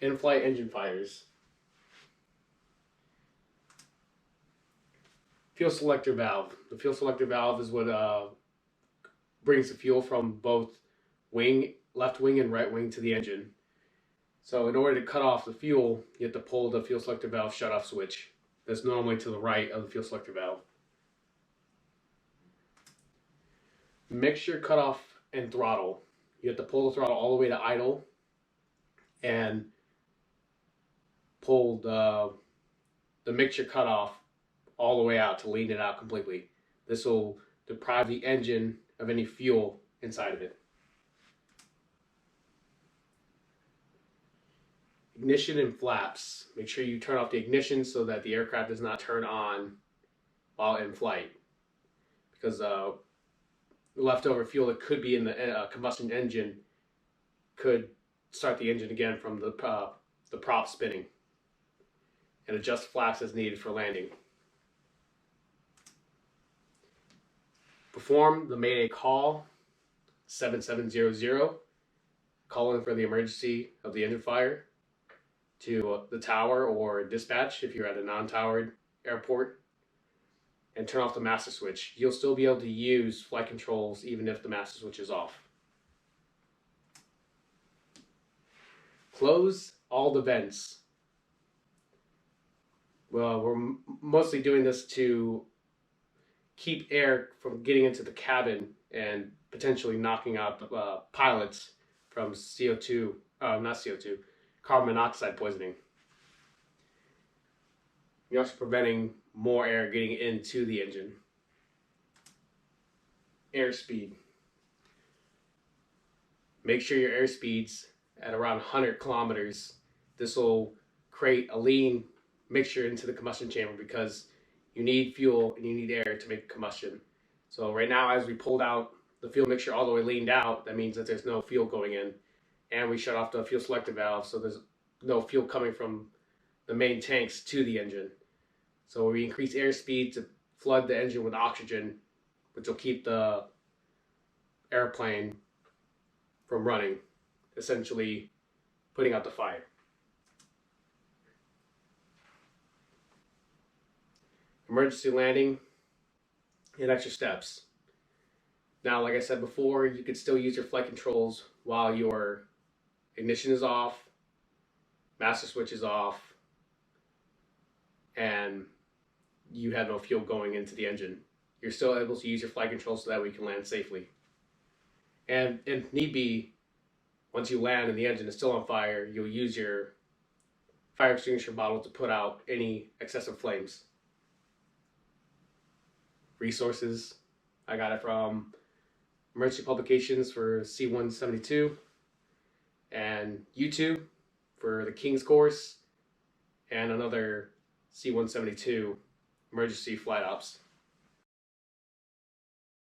In-flight engine fires. Fuel selector valve. The fuel selector valve is what brings the fuel from both left wing and right wing to the engine. So in order to cut off the fuel, you have to pull the fuel selector valve shut-off switch. That's normally to the right of the fuel selector valve. Mixture cutoff and throttle. You have to pull the throttle all the way to idle and pull the mixture cutoff all the way out to lean it out completely. This will deprive the engine of any fuel inside of it. Ignition and flaps. Make sure you turn off the ignition so that the aircraft does not turn on while in flight, because leftover fuel that could be in the combustion engine could start the engine again from the prop spinning. And adjust flaps as needed for landing. Perform the Mayday call 7700, calling for the emergency of the engine fire to the tower or dispatch if you're at a non-towered airport, and turn off the master switch. You'll still be able to use flight controls even if the master switch is off. Close all the vents. Well, we're mostly doing this to keep air from getting into the cabin and potentially knocking out the pilots from carbon monoxide poisoning. You're also preventing more air getting into the engine. Airspeed. Make sure your airspeed's at around 100 kilometers. This will create a lean mixture into the combustion chamber because you need fuel and you need air to make combustion. So right now, as we pulled out the fuel mixture all the way leaned out, that means that there's no fuel going in. And we shut off the fuel selector valve, so there's no fuel coming from the main tanks to the engine. So we increase airspeed to flood the engine with oxygen, which will keep the airplane from running, essentially putting out the fire. Emergency landing and extra steps. Now, like I said before, you could still use your flight controls while your ignition is off, master switch is off, and you have no fuel going into the engine. You're still able to use your flight controls so that we can land safely. And if need be, once you land and the engine is still on fire, you'll use your fire extinguisher bottle to put out any excessive flames. Resources. I got it from emergency publications for C-172 and YouTube for the King's Course and another C-172 emergency flight ops.